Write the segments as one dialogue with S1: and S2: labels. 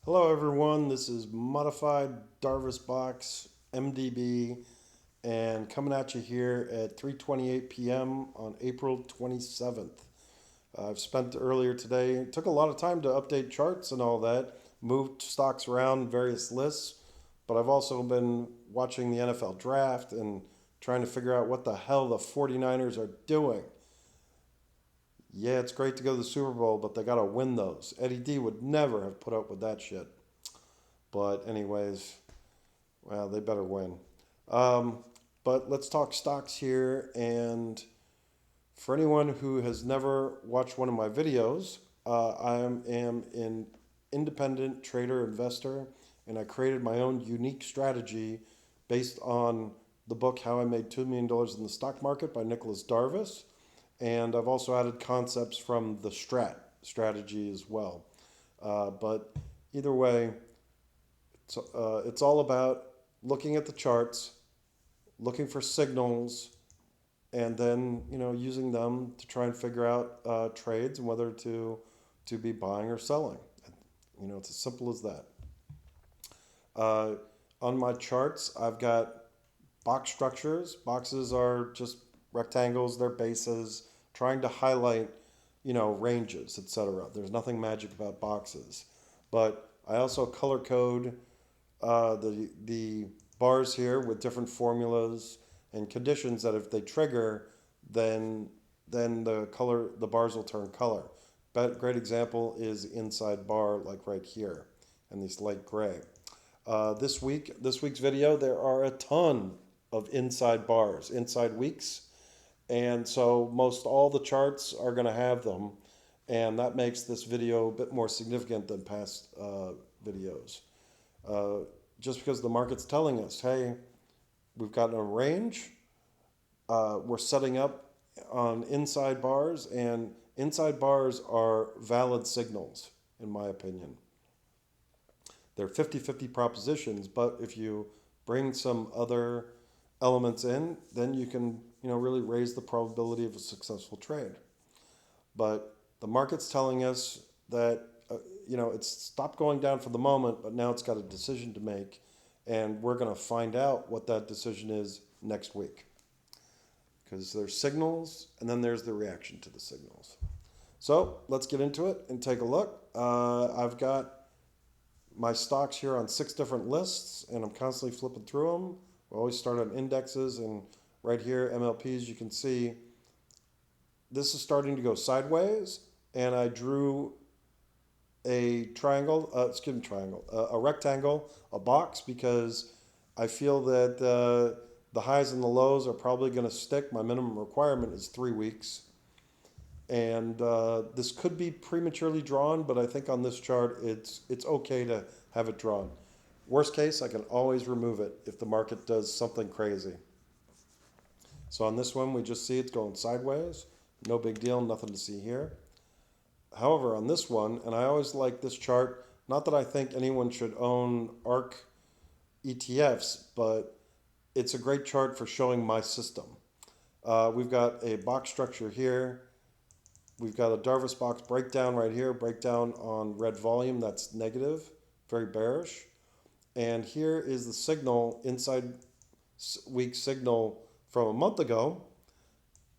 S1: Hello everyone, this is Modified Darvas Box MDB and coming at you here at 3:28 p.m. on April 27th. I've spent earlier today, it took a lot of time to update charts and all that, moved stocks around various lists, but I've also been watching the NFL draft and trying to figure out what the hell the 49ers are doing. Yeah, it's great to go to the Super Bowl, but they got to win those. Eddie D would never have put up with that shit. But anyways, well, they better win. Um, but let's talk stocks here. And for anyone who has never watched one of my videos, I am an independent trader investor, and I created my own unique strategy based on the book How I Made $2 Million in the Stock Market by Nicholas Darvas. And I've also added concepts from the strategy as well. But either way, it's all about looking at the charts, looking for signals, and then using them to try and figure out trades and whether to be buying or selling. It's as simple as that. Uh, on my charts, I've got box structures. Boxes are just rectangles, they're bases, trying to highlight ranges, etc. There's nothing magic about boxes, but I also color code the bars here with different formulas and conditions that if they trigger, then the bars will turn color. But great example is inside bar, like right here, and these light gray. This week's video, there are a ton of inside bars, inside weeks, and so most all the charts are going to have them, and that makes this video a bit more significant than past videos. Uh, just because the market's telling us, hey, we've got a range, we're setting up on inside bars, and inside bars are valid signals, in my opinion. They're 50-50 propositions, but if you bring some other elements in, then you can really raise the probability of a successful trade. But the market's telling us that it's stopped going down for the moment, but now it's got a decision to make, and we're going to find out what that decision is next week. Because there's signals, and then there's the reaction to the signals. So let's get into it and take a look. I've got my stocks here on 6 different lists, and I'm constantly flipping through them. We always start on indexes, and right here, MLPs, you can see this is starting to go sideways, and I drew a a rectangle, a box, because I feel that the highs and the lows are probably going to stick. My minimum requirement is 3 weeks. And this could be prematurely drawn, but I think on this chart, it's okay to have it drawn. Worst case, I can always remove it if the market does something crazy. So on this one, we just see it's going sideways. No big deal, nothing to see here. However, on this one, and I always like this chart, not that I think anyone should own ARK ETFs, but it's a great chart for showing my system. We've got a box structure here. We've got a Darvas box breakdown right here, breakdown on red volume, that's negative, very bearish. And here is the signal, inside week signal from a month ago.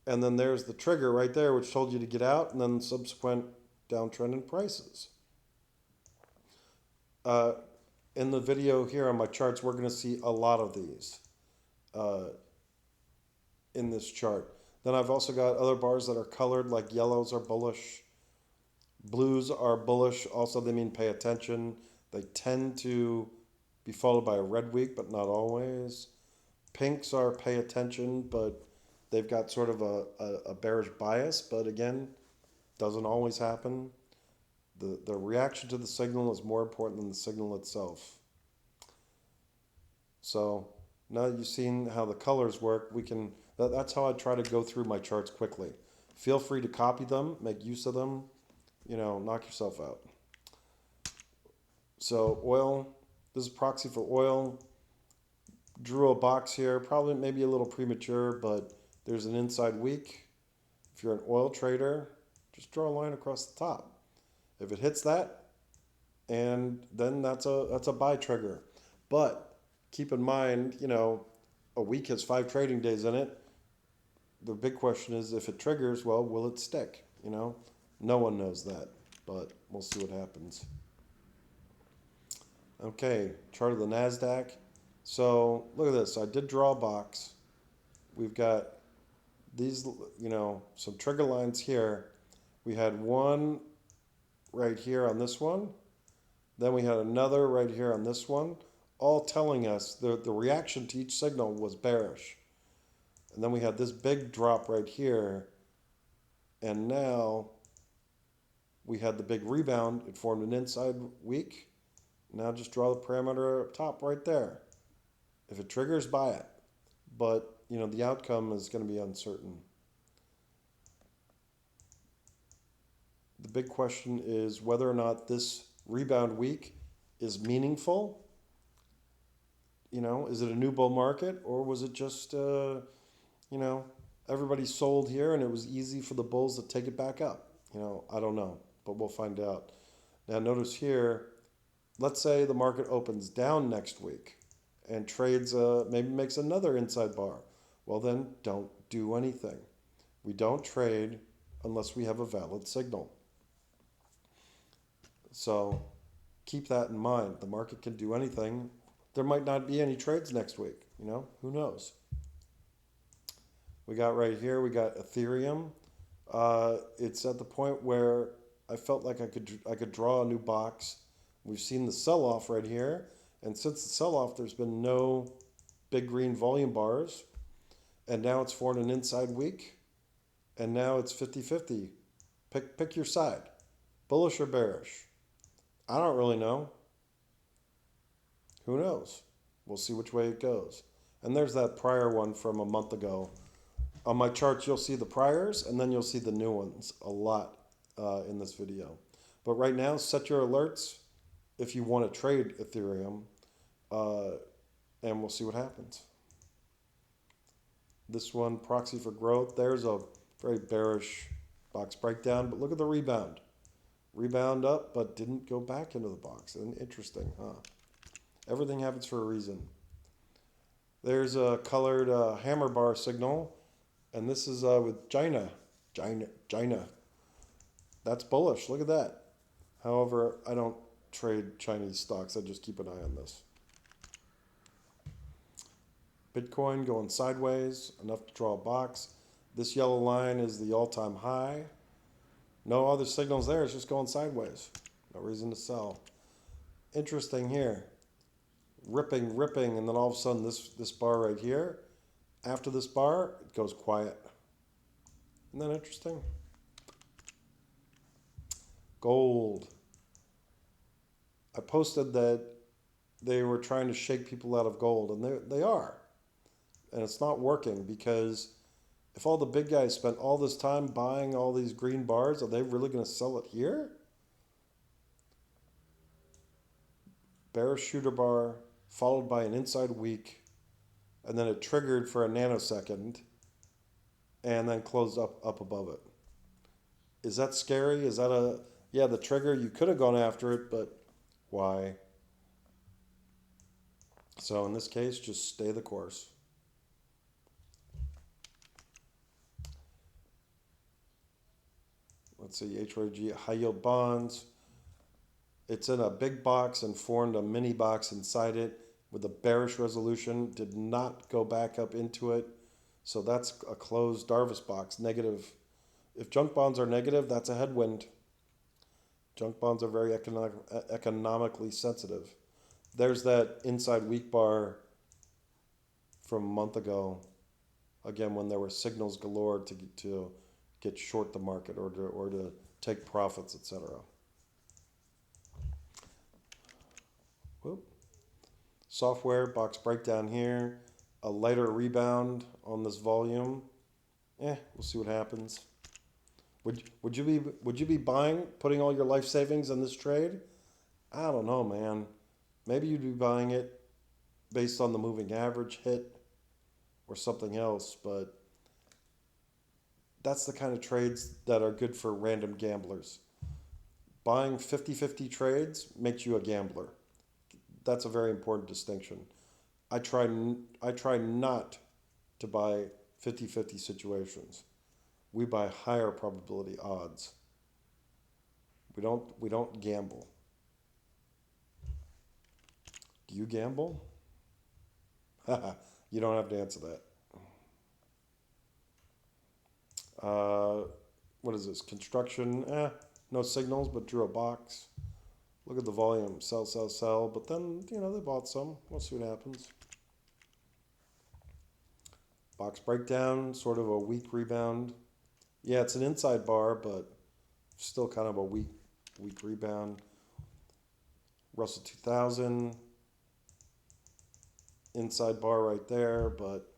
S1: And then there's the trigger right there, which told you to get out, and then subsequent downtrend in prices. Uh, in the video here on my charts, we're going to see a lot of these in this chart. Then I've also got other bars that are colored, like yellows are bullish, blues are bullish. Also, they mean pay attention. They tend to be followed by a red week, but not always. Pinks are pay attention, but they've got sort of a bearish bias, but again, doesn't always happen. The reaction to the signal is more important than the signal itself. So now that you've seen how the colors work, that's how I try to go through my charts quickly. Feel free to copy them, make use of them, knock yourself out. So oil, this is proxy for oil. Drew a box here, probably maybe a little premature, but there's an inside week. If you're an oil trader, just draw a line across the top. If it hits that, and then that's a buy trigger. But keep in mind, a week has 5 trading days in it. The big question is, if it triggers, well, will it stick? No one knows that, but we'll see what happens. Okay, chart of the NASDAQ. So look at this. I did draw a box. We've got these, some trigger lines here. We had one right here on this one. Then we had another right here on this one, all telling us the reaction to each signal was bearish. And then we had this big drop right here. And now we had the big rebound. It formed an inside weak. Now just draw the parameter up top right there. If it triggers, buy it. But, the outcome is going to be uncertain. The big question is whether or not this rebound week is meaningful. Is it a new bull market, or was it just, everybody sold here and it was easy for the bulls to take it back up? I don't know, but we'll find out. Now notice here, let's say the market opens down next week and trades, maybe makes another inside bar. Well, then don't do anything. We don't trade unless we have a valid signal. So keep that in mind. The market can do anything. There might not be any trades next week. Who knows? We got right here, we got Ethereum. It's at the point where I felt like I could draw a new box. We've seen the sell-off right here. And since the sell-off, there's been no big green volume bars. And now it's formed an inside week. And now it's 50-50. Pick your side. Bullish or bearish? I don't really know. Who knows? We'll see which way it goes. And there's that prior one from a month ago. On my charts, you'll see the priors, and then you'll see the new ones a lot in this video. But right now, set your alerts if you want to trade Ethereum, and we'll see what happens. This one, proxy for growth. There's a very bearish box breakdown, but look at the rebound. Rebound up, but didn't go back into the box. And interesting, huh? Everything happens for a reason. There's a colored hammer bar signal, and this is with China. That's bullish. Look at that. However, I don't trade Chinese stocks. I just keep an eye on this. Bitcoin going sideways, enough to draw a box. This yellow line is the all-time high. No other signals there. It's just going sideways. No reason to sell. Interesting here. Ripping, and then all of a sudden this bar right here, after this bar, it goes quiet. Isn't that interesting? Gold. I posted that they were trying to shake people out of gold, and they are. And it's not working, because if all the big guys spent all this time buying all these green bars, are they really going to sell it here? Bearish shooter bar, followed by an inside week, and then it triggered for a nanosecond, and then closed up above it. Is that scary? Is that the trigger? You could have gone after it, but why? So in this case, just stay the course. Let's see, HYG, high yield bonds. It's in a big box and formed a mini box inside it with a bearish resolution. Did not go back up into it. So that's a closed Darvas box, negative. If junk bonds are negative, that's a headwind. Junk bonds are very economically sensitive. There's that inside weak bar from a month ago. Again, when there were signals galore to get short the market or to take profits, etc. Whoop. Software box breakdown here. A lighter rebound on this volume. We'll see what happens. Would you be buying, putting all your life savings in this trade? I don't know, man. Maybe you'd be buying it based on the moving average hit or something else, but that's the kind of trades that are good for random gamblers. Buying 50-50 trades makes you a gambler. That's a very important distinction. I try not to buy 50-50 situations. We buy higher probability odds. We don't gamble. Do you gamble? You don't have to answer that. What is this? Construction. No signals, but drew a box. Look at the volume. Sell, sell, sell. But then, they bought some. We'll see what happens. Box breakdown. Sort of a weak rebound. Yeah, it's an inside bar, but still kind of a weak rebound. Russell 2000. Inside bar right there, but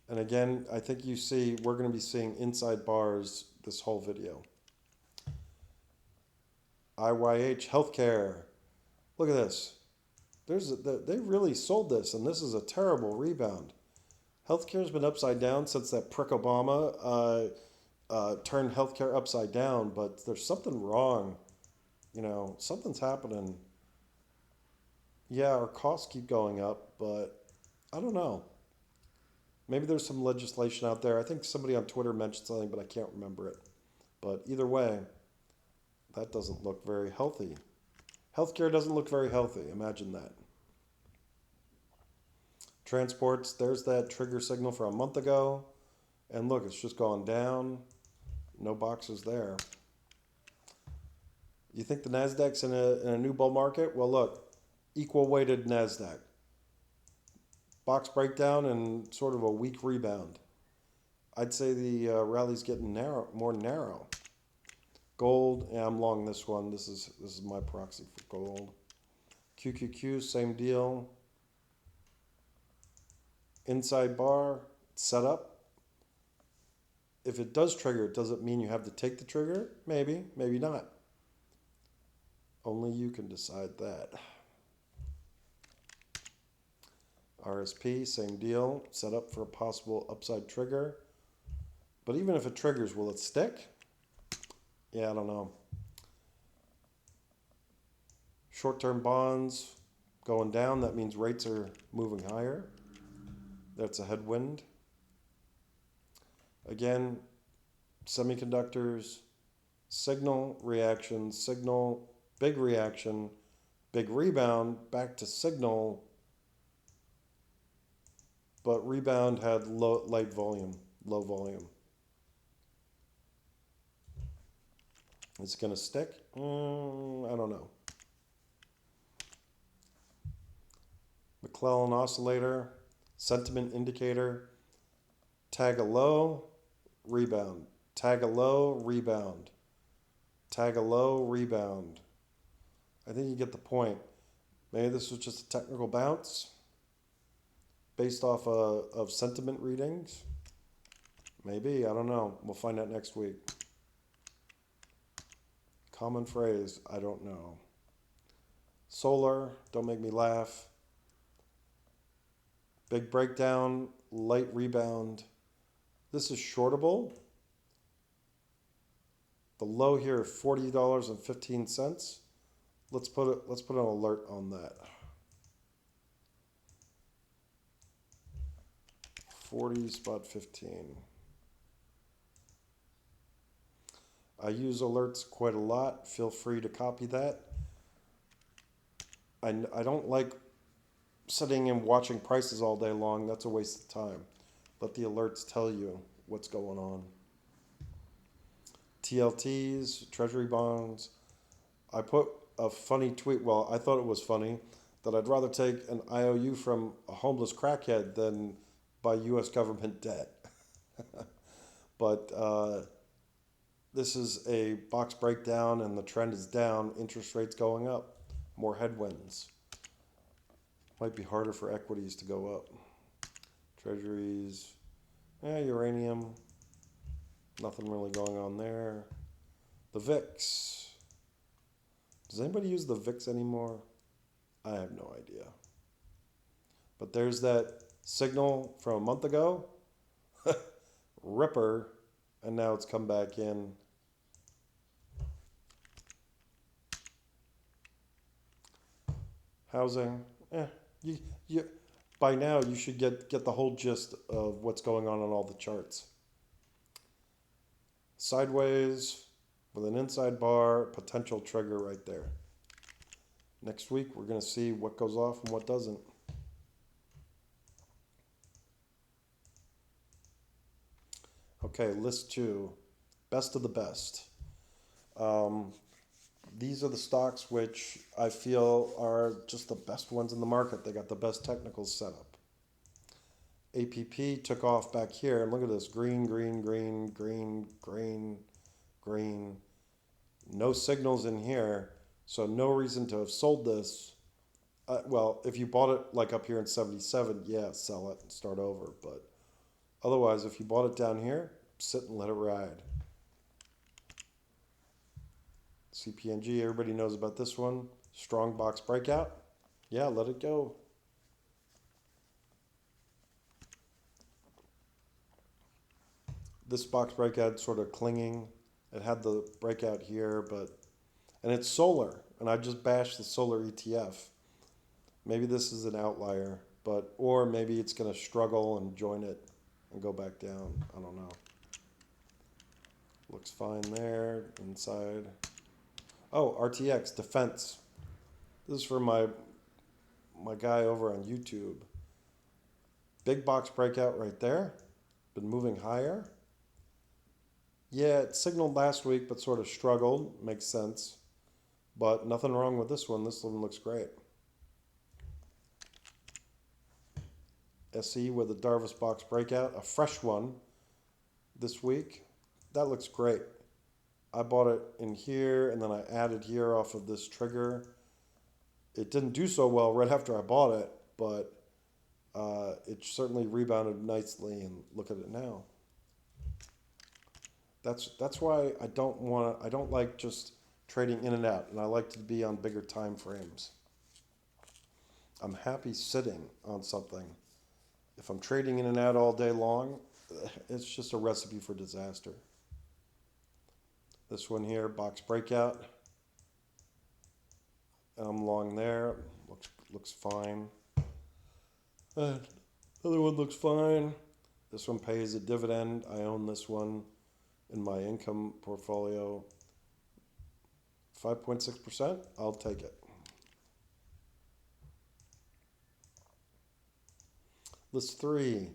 S1: And again, I think we're going to be seeing inside bars this whole video. IYH Healthcare. Look at this. They really sold this, and this is a terrible rebound. Healthcare's been upside down since that prick Obama turned healthcare upside down, but there's something wrong. Something's happening. Yeah, our costs keep going up, but I don't know. Maybe there's some legislation out there. I think somebody on Twitter mentioned something, but I can't remember it. But either way, that doesn't look very healthy. Healthcare doesn't look very healthy. Imagine that. Transports, there's that trigger signal from a month ago. And look, it's just gone down. No boxes there. You think the NASDAQ's in a new bull market? Well, look, equal weighted NASDAQ. Box breakdown and sort of a weak rebound. I'd say the rally's getting more narrow. Gold, yeah, I'm long this one. This is my proxy for gold. QQQ, same deal. Inside bar, set up. If it does trigger, does it mean you have to take the trigger? Maybe, maybe not. Only you can decide that. RSP, same deal. Set up for a possible upside trigger. But even if it triggers, will it stick? Yeah, I don't know. Short-term bonds going down. That means rates are moving higher. That's a headwind. Again, semiconductors, signal, reaction, signal, big reaction, big rebound, back to signal. But rebound had low volume. Is it going to stick? I don't know. McClellan oscillator, sentiment indicator, tag a low, rebound, tag a low, rebound, tag a low, rebound. I think you get the point. Maybe this was just a technical bounce based off of sentiment readings. Maybe, I don't know. We'll find out next week. Common phrase, I don't know. Solar, don't make me laugh. Big breakdown, light rebound. This is shortable. The low here, $40.15. Let's put an alert on that. 40.15. I use alerts quite a lot. Feel free to copy that. I don't like sitting and watching prices all day long. That's a waste of time. Let the alerts tell you what's going on. TLTs, treasury bonds. I put a funny tweet. Well, I thought it was funny that I'd rather take an IOU from a homeless crackhead than buy U.S. government debt. But this is a box breakdown and the trend is down. Interest rates going up. More headwinds. Might be harder for equities to go up. Treasuries. Uranium. Nothing really going on there. The VIX. Does anybody use the VIX anymore? I have no idea. But there's that signal from a month ago. Ripper. And now it's come back in. Housing, you, you, by now you should get the whole gist of what's going on all the charts. Sideways with an inside bar, potential trigger right there. Next week we're going to see what goes off and what doesn't. Okay, list 2, best of the best. These are the stocks which I feel are just the best ones in the market. They got the best technicals set up. APP took off back here. Look at this, green, green, green, green, green, green. No signals in here, so no reason to have sold this. Well, if you bought it like up here in 77, yeah, sell it and start over. But otherwise, if you bought it down here, sit and let it ride. CPNG, everybody knows about this one. Strong box breakout. Yeah, let it go. This box breakout sort of clinging. It had the breakout here, and it's solar, and I just bashed the solar ETF. Maybe this is an outlier, or maybe it's going to struggle and join it and go back down. I don't know. Looks fine there, inside. Oh, RTX, defense. This is for my guy over on YouTube. Big box breakout right there. Been moving higher. Yeah, it signaled last week, but sort of struggled. Makes sense. But nothing wrong with this one. This one looks great. SE with a Darvas box breakout. A fresh one this week. That looks great. I bought it in here, and then I added here off of this trigger. It didn't do so well right after I bought it, but it certainly rebounded nicely, and look at it now. That's why I don't like just trading in and out, and I like to be on bigger time frames. I'm happy sitting on something. If I'm trading in and out all day long, it's just a recipe for disaster. This one here, box breakout. I'm long there. Looks fine. Other one looks fine. This one pays a dividend. I own this one in my income portfolio. 5.6%. I'll take it. List 3.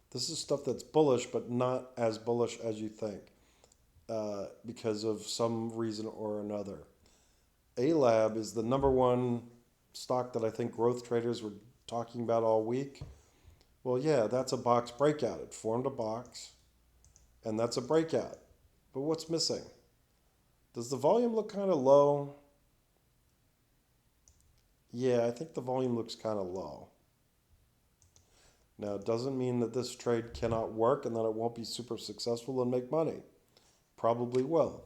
S1: This is stuff that's bullish, but not as bullish as you think because of some reason or another. A-Lab is the number one stock that I think growth traders were talking about all week. Well, yeah, that's a box breakout. It formed a box, and that's a breakout. But what's missing? Does the volume look kind of low? Yeah, I think the volume looks kind of low. Now, it doesn't mean that this trade cannot work and that it won't be super successful and make money. Probably will.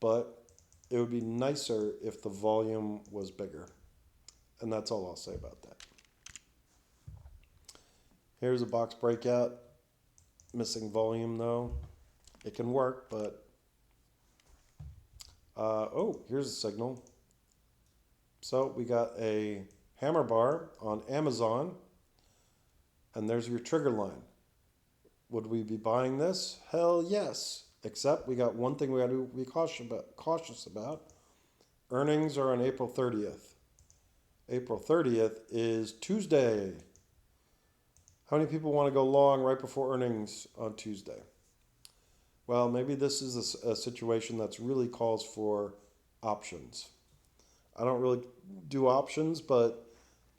S1: But it would be nicer if the volume was bigger. And that's all I'll say about that. Here's a box breakout. Missing volume though. It can work, but here's a signal. So we got a hammer bar on Amazon, and there's your trigger line. Would we be buying this? Hell yes. Except we got one thing we got to be cautious about. Earnings are on April 30th. April 30th is Tuesday. How many people want to go long right before earnings on Tuesday? Well, maybe this is a situation that's really calls for options. I don't really do options, but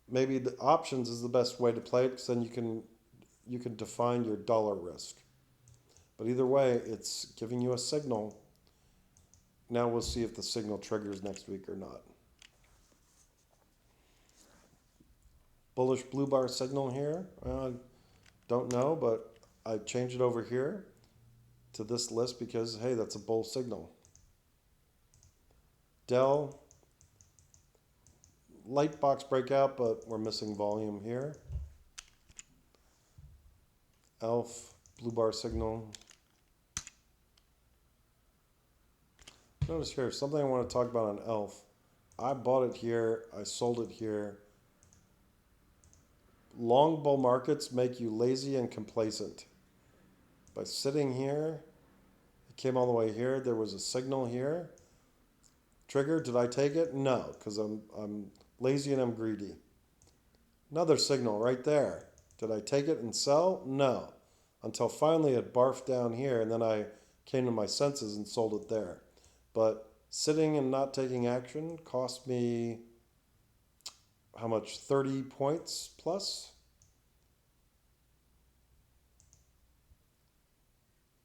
S1: maybe the options is the best way to play it because then you can define your dollar risk. But either way, it's giving you a signal. Now we'll see if the signal triggers next week or not. Bullish blue bar signal here. Don't know, but I changed it over here to this list because, hey, that's a bull signal. Dell, light box breakout, but we're missing volume here. ELF, blue bar signal. Notice here, something I want to talk about on ELF. I bought it here. I sold it here. Long bull markets make you lazy and complacent. By sitting here, it came all the way here. There was a signal here. Trigger, did I take it? No, because I'm lazy and I'm greedy. Another signal right there. Did I take it and sell? No. Until finally it barfed down here, and then I came to my senses and sold it there. But sitting and not taking action cost me how much? 30 points plus?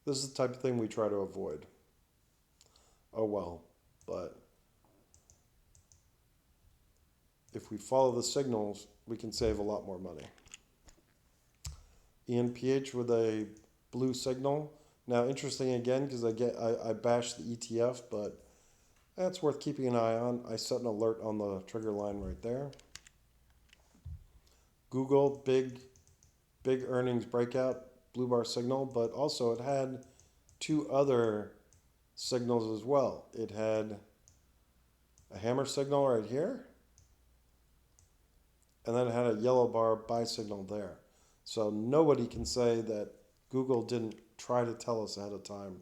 S1: This is the type of thing we try to avoid. Oh well, but if we follow the signals, we can save a lot more money. ENPH with a blue signal. Now, interesting again, because I bashed the ETF, but that's worth keeping an eye on. I set an alert on the trigger line right there. Google, big earnings breakout, blue bar signal, but also it had two other signals as well. It had a hammer signal right here, and then it had a yellow bar buy signal there. So nobody can say that Google didn't try to tell us ahead of time.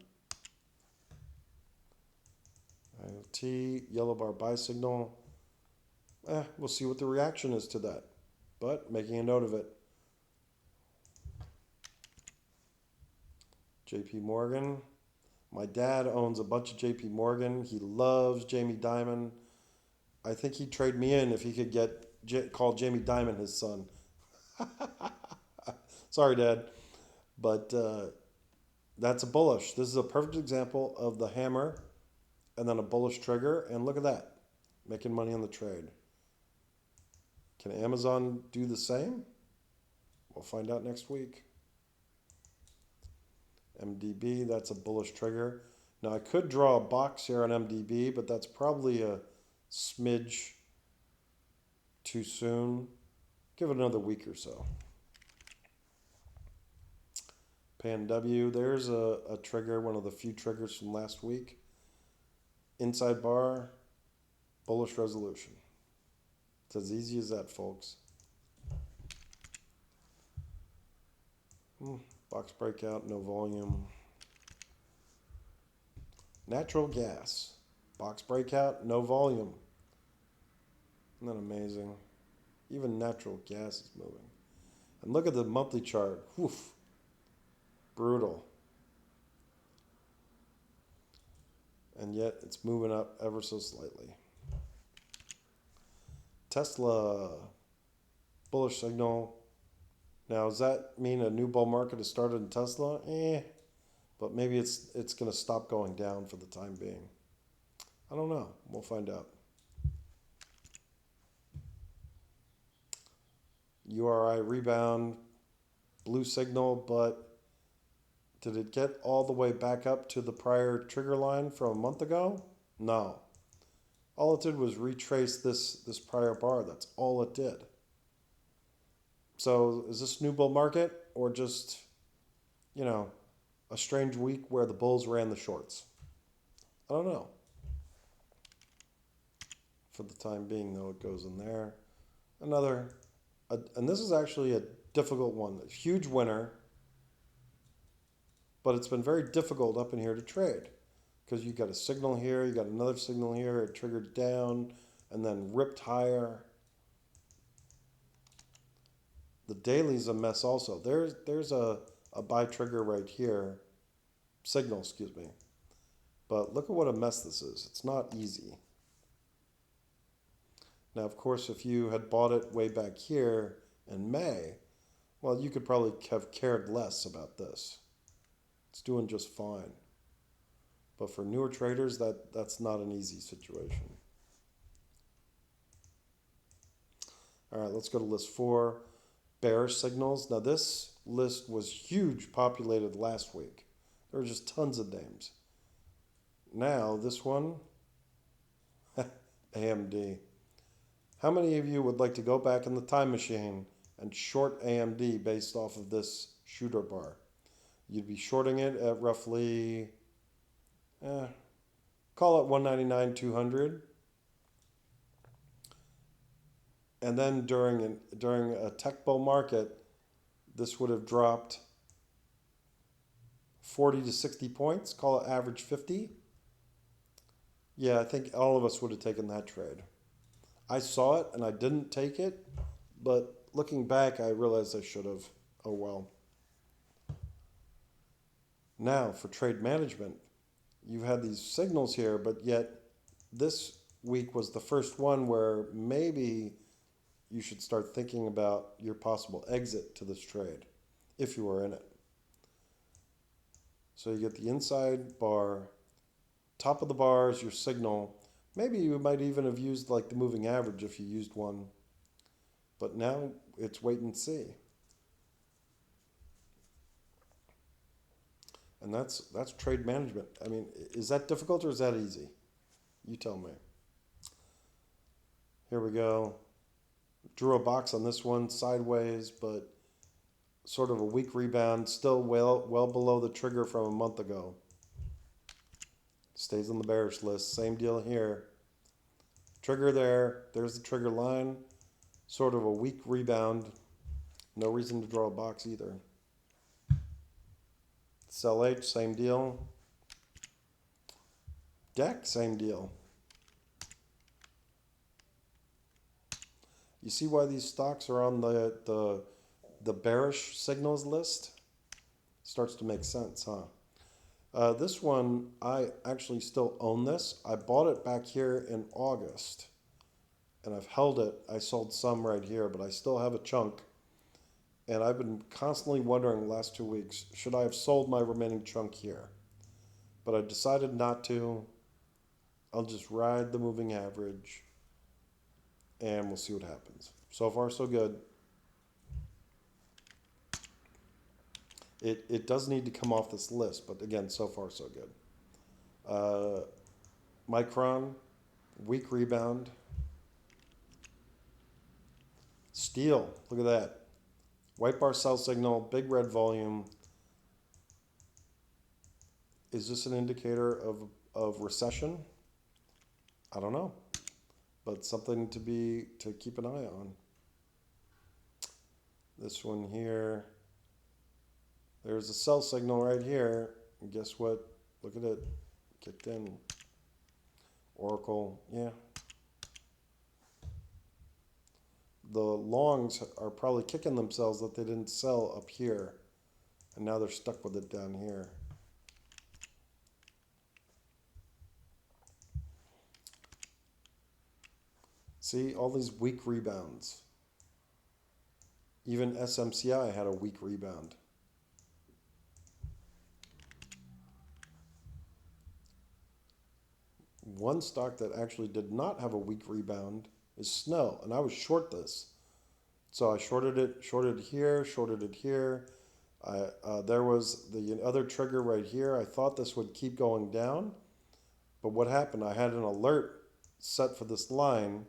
S1: IoT, yellow bar buy signal. We'll see what the reaction is to that, but making a note of it. JP Morgan. My dad owns a bunch of JP Morgan. He loves Jamie Dimon. I think he'd trade me in if he could call Jamie Dimon his son. Sorry, Dad. But that's a bullish. This is a perfect example of the hammer and then a bullish trigger. And look at that. Making money on the trade. Can Amazon do the same? We'll find out next week. MDB, that's a bullish trigger. Now I could draw a box here on MDB, but that's probably a smidge too soon. Give it another week or so. PNW, there's a trigger, one of the few triggers from last week. Inside bar, bullish resolution. It's as easy as that, folks. Box breakout, no volume. Natural gas. Box breakout, no volume. Isn't that amazing? Even natural gas is moving. And look at the monthly chart. Woof. Brutal. And yet it's moving up ever so slightly. Tesla. Bullish signal. Now, does that mean a new bull market has started in Tesla? But maybe it's going to stop going down for the time being. I don't know. We'll find out. URI rebound, blue signal, but did it get all the way back up to the prior trigger line from a month ago? No. All it did was retrace this prior bar. That's all it did. So is this new bull market or just, a strange week where the bulls ran the shorts? I don't know. For the time being, though, it goes in there. And this is actually a difficult one. A huge winner, but it's been very difficult up in here to trade because you got a signal here, you got another signal here, it triggered down and then ripped higher. The daily's a mess also. There's a buy trigger right here, signal, excuse me. But look at what a mess this is. It's not easy. Now, of course, if you had bought it way back here in May, well, you could probably have cared less about this. It's doing just fine. But for newer traders, that's not an easy situation. All right, let's go to list 4. Bearish signals. Now this list was huge, populated last week. There were just tons of names. Now this one, AMD. How many of you would like to go back in the time machine and short AMD based off of this shooter bar? You'd be shorting it at roughly, call it 199, 200. And then during a tech bull market, this would have dropped 40 to 60 points, call it average 50. Yeah, I think all of us would have taken that trade. I saw it and I didn't take it, but looking back, I realized I should have. Oh well. Now, for trade management, you've had these signals here, but yet this week was the first one where maybe you should start thinking about your possible exit to this trade if you were in it. So you get the inside bar, top of the bar is your signal. Maybe you might even have used like the moving average if you used one, but now it's wait and see. And that's trade management. I mean, is that difficult or is that easy? You tell me. Here we go. Drew a box on this one sideways, but sort of a weak rebound, still well below the trigger from a month ago. Stays on the bearish list. Same deal here. Trigger there. There's the trigger line. Sort of a weak rebound. No reason to draw a box either. Sell H, same deal. Deck, same deal. You see why these stocks are on the bearish signals list? Starts to make sense, huh? This one, I actually still own this. I bought it back here in August, and I've held it. I sold some right here, but I still have a chunk. And I've been constantly wondering the last 2 weeks, should I have sold my remaining chunk here? But I decided not to. I'll just ride the moving average, and we'll see what happens. So far, so good. It does need to come off this list, but again, so far, so good. Micron, weak rebound. Steel, look at that. White bar sell signal, big red volume. Is this an indicator of recession? I don't know, but something to keep an eye on. This one here, there's a sell signal right here. And guess what? Look at it, kicked in. Oracle, yeah. The longs are probably kicking themselves that they didn't sell up here, and now they're stuck with it down here. See, all these weak rebounds. Even SMCI had a weak rebound. One stock that actually did not have a weak rebound is Snow, and I was short this. So I shorted it here, shorted it here. There was the other trigger right here. I thought this would keep going down, but what happened? I had an alert set for this line,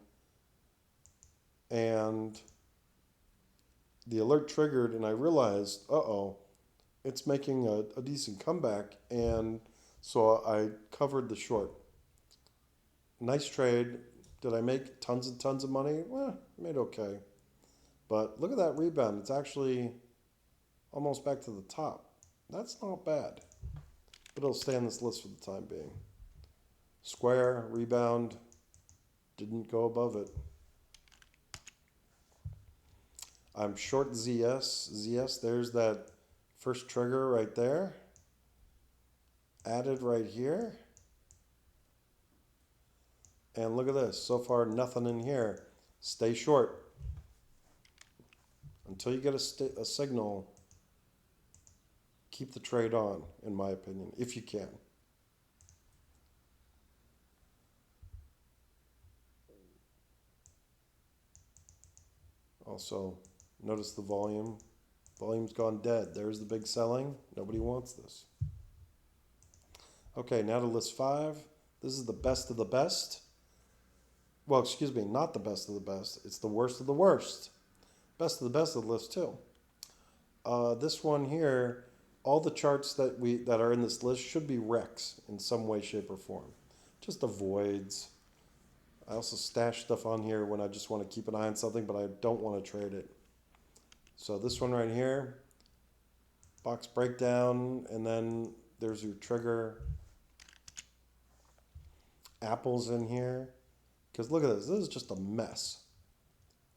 S1: and the alert triggered, and I realized, uh-oh, it's making a decent comeback, and so I covered the short. Nice trade. Did I make tons and tons of money? Well, made okay. But look at that rebound. It's actually almost back to the top. That's not bad. But it'll stay on this list for the time being. Square, rebound, didn't go above it. I'm short ZS. ZS, there's that first trigger right there. Added right here. And look at this. So far, nothing in here. Stay short. Until you get a signal, keep the trade on, in my opinion, if you can. Also, notice the volume. Volume's gone dead. There's the big selling. Nobody wants this. Okay, now to list 5. This is the best of the best. Well, excuse me, not the best of the best. It's the worst of the worst. Best of the best of the list, too. This one here, all the charts that are in this list should be Rex in some way, shape, or form. Just avoids. I also stash stuff on here when I just want to keep an eye on something, but I don't want to trade it. So this one right here, box breakdown, and then there's your trigger. Apples in here. Because look at this. This is just a mess.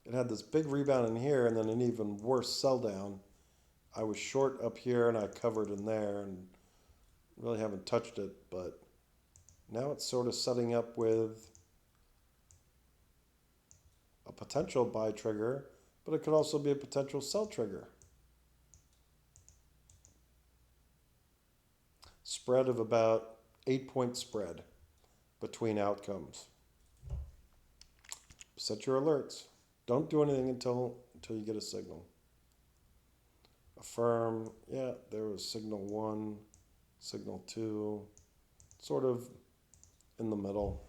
S1: It had this big rebound in here and then an even worse sell down. I was short up here and I covered in there and really haven't touched it, but now it's sort of setting up with a potential buy trigger, but it could also be a potential sell trigger. Spread of about 8-point spread between outcomes. Set your alerts. Don't do anything until you get a signal. Affirm, yeah, there was signal 1, signal 2, sort of in the middle.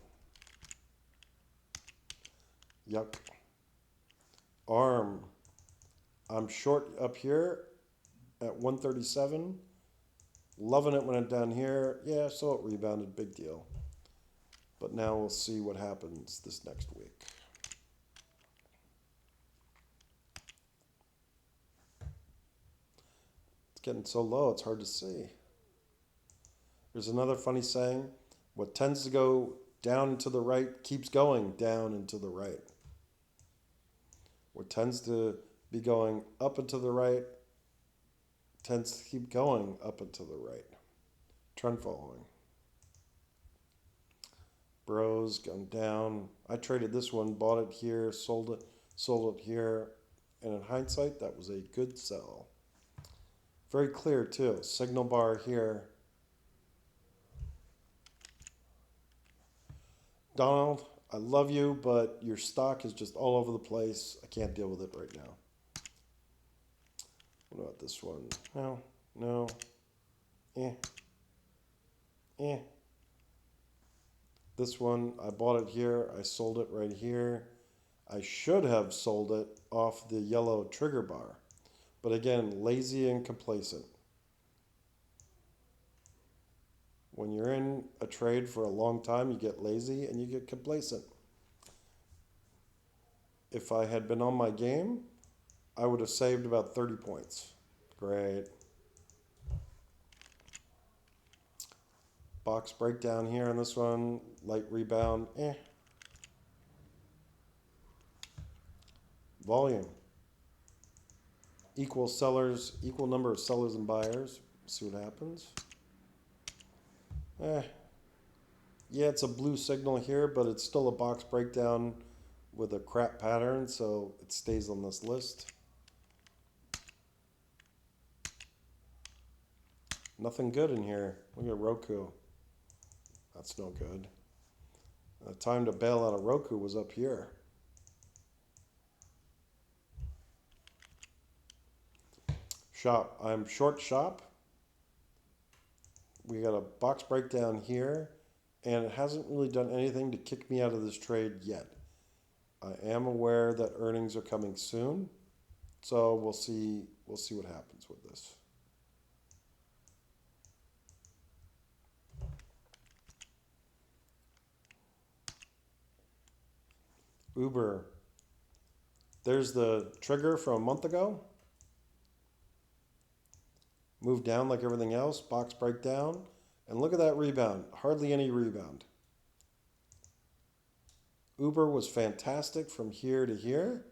S1: Yuck. ARM, I'm short up here at 137. Loving it when it's down here. Yeah, so it rebounded, big deal. But now we'll see what happens this next week. It's getting so low, it's hard to see. There's another funny saying, what tends to go down and to the right keeps going down and to the right. What tends to be going up and to the right tends to keep going up and to the right. Trend following. Bros going down. I traded this one, bought it here, sold it here, and in hindsight, that was a good sell. Very clear too. Signal bar here. Donald, I love you, but your stock is just all over the place. I can't deal with it right now. What about this one? No. This one, I bought it here. I sold it right here. I should have sold it off the yellow trigger bar. But again, lazy and complacent. When you're in a trade for a long time, you get lazy and you get complacent. If I had been on my game, I would have saved about 30 points. Great. Box breakdown here on this one. Light rebound. Volume. Equal number of sellers and buyers. See what happens. Yeah, it's a blue signal here, but it's still a box breakdown with a crap pattern, so it stays on this list. Nothing good in here. Look at Roku. That's no good. The time to bail out of Roku was up here. Shop. I'm short shop. We got a box breakdown here, and it hasn't really done anything to kick me out of this trade yet. I am aware that earnings are coming soon, so we'll see what happens with this. Uber. There's the trigger from a month ago. Moved down like everything else, box breakdown, and look at that rebound. Hardly any rebound. Uber was fantastic from here to here.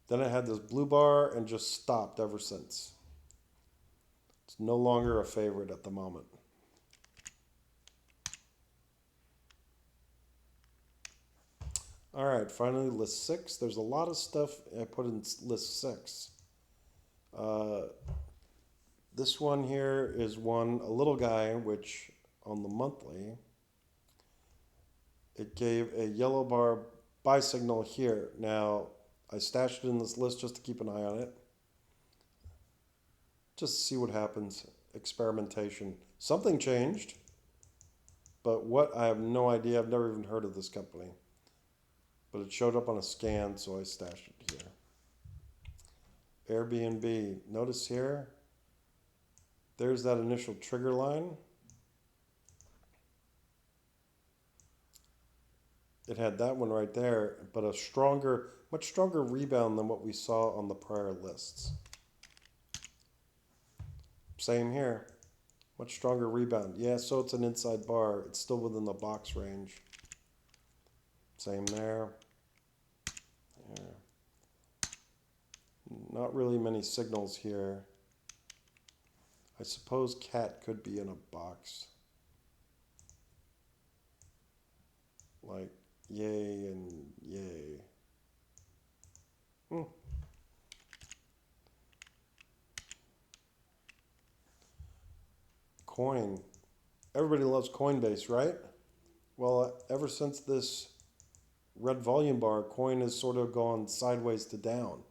S1: Then it had this blue bar and just stopped ever since. It's no longer a favorite at the moment. All right, finally list 6. There's a lot of stuff I put in list 6. This one here is one, a little guy, which on the monthly, it gave a yellow bar buy signal here. Now, I stashed it in this list just to keep an eye on it. Just to see what happens. Experimentation. Something changed, but what, I have no idea. I've never even heard of this company. But it showed up on a scan, so I stashed it here. Airbnb. Notice here, there's that initial trigger line. It had that one right there, but a stronger, much stronger rebound than what we saw on the prior lists. Same here. Much stronger rebound. Yeah, so it's an inside bar. It's still within the box range. Same there. Yeah. Not really many signals here. I suppose cat could be in a box. Like, yay and yay. Coin. Everybody loves Coinbase, right? Well, ever since this red volume bar, coin has sort of gone sideways to down.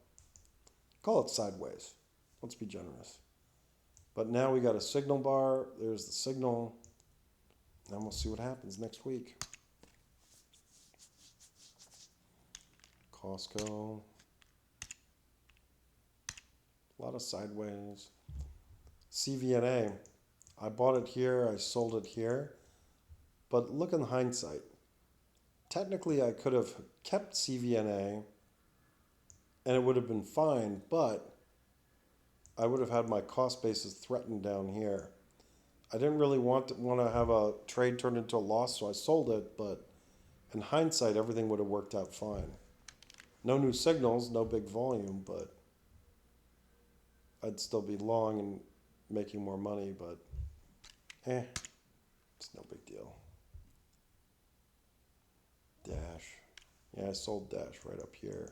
S1: Call it sideways. Let's be generous. But now we got a signal bar. There's the signal. And we'll see what happens next week. Costco. A lot of sideways. CVNA. I bought it here. I sold it here. But look in hindsight. Technically, I could have kept CVNA and it would have been fine, but I would have had my cost basis threatened down here. I didn't really want to have a trade turn into a loss, so I sold it, but in hindsight, everything would have worked out fine. No new signals, no big volume, but I'd still be long and making more money, but it's no big deal. Dash. Yeah, I sold Dash right up here.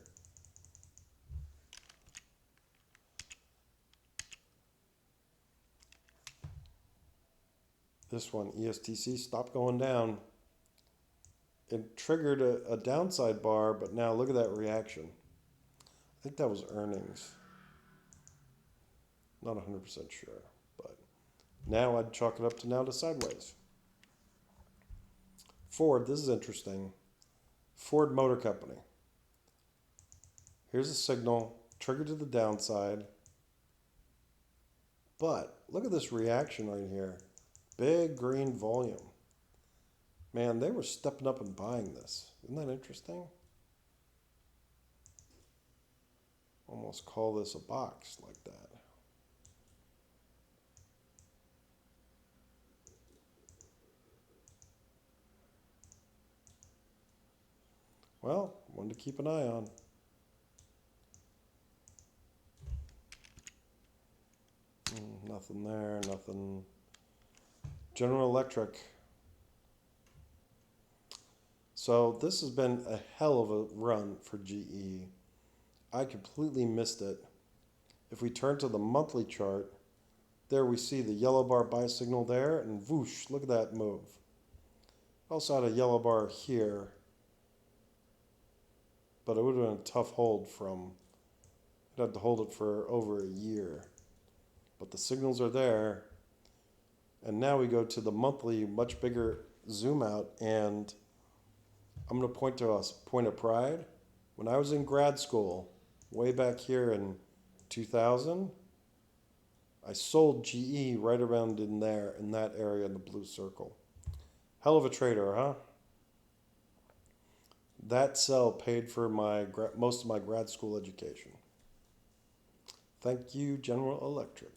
S1: This one, ESTC, stopped going down. It triggered a downside bar, but now look at that reaction. I think that was earnings. Not 100% sure, but now I'd chalk it up to now to sideways. Ford, this is interesting. Ford Motor Company. Here's a signal, triggered to the downside. But look at this reaction right here. Big green volume. Man, they were stepping up and buying this. Isn't that interesting? Almost call this a box like that. Well, one to keep an eye on. Nothing there, nothing. General Electric. So this has been a hell of a run for GE. I completely missed it. If we turn to the monthly chart, there we see the yellow bar buy signal there, and whoosh, look at that move. Also had a yellow bar here, but it would have been a tough hold from, I'd have to hold it for over a year. But the signals are there, and now we go to the monthly, much bigger zoom out, and I'm going to point to a point of pride. When I was in grad school, way back here in 2000, I sold GE right around in there, in that area in the blue circle. Hell of a trader, huh? That sell paid for most of my grad school education. Thank you, General Electric.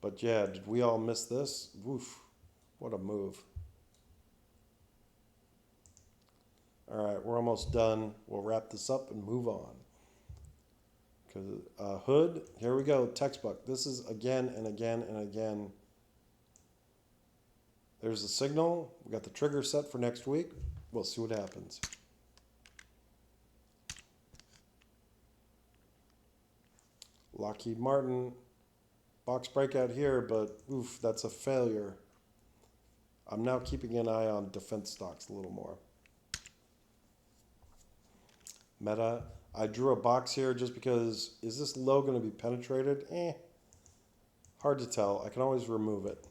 S1: But yeah, did we all miss this? Woof, what a move. All right, we're almost done. We'll wrap this up and move on. Because hood, here we go, textbook. This is again and again and again. There's the signal. We got the trigger set for next week. We'll see what happens. Lockheed Martin, box breakout here, but oof, that's a failure. I'm now keeping an eye on defense stocks a little more. Meta, I drew a box here just because, is this low going to be penetrated? Hard to tell. I can always remove it.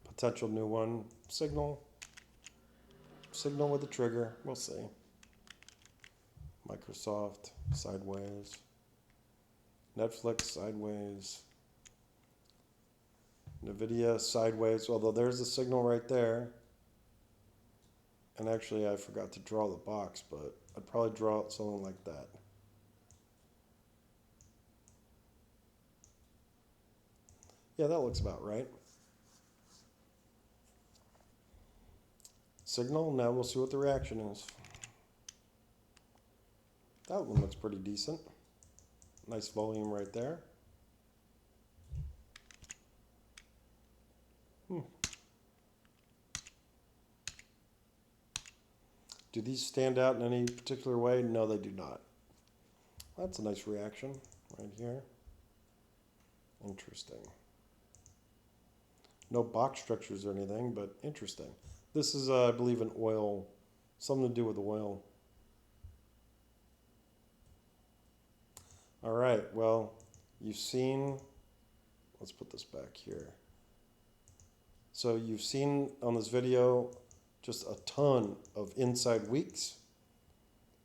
S1: Potential new one. Signal. Signal with the trigger. We'll see. Microsoft, sideways. Netflix, sideways. NVIDIA sideways, although there's a signal right there. And actually, I forgot to draw the box, but I'd probably draw it something like that. Yeah, that looks about right. Signal, now we'll see what the reaction is. That one looks pretty decent. Nice volume right there. Do these stand out in any particular way? No, they do not. That's a nice reaction right here. Interesting. No box structures or anything, but interesting. This is, I believe, an oil, something to do with oil. All right, well, you've seen, let's put this back here. So you've seen on this video just a ton of inside weeks.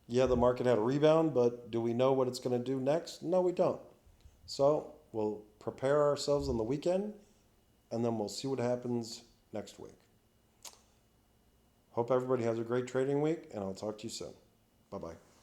S1: Yeah, the market had a rebound, but do we know what it's going to do next? No, we don't. So we'll prepare ourselves on the weekend, and then we'll see what happens next week. Hope everybody has a great trading week, and I'll talk to you soon. Bye-bye.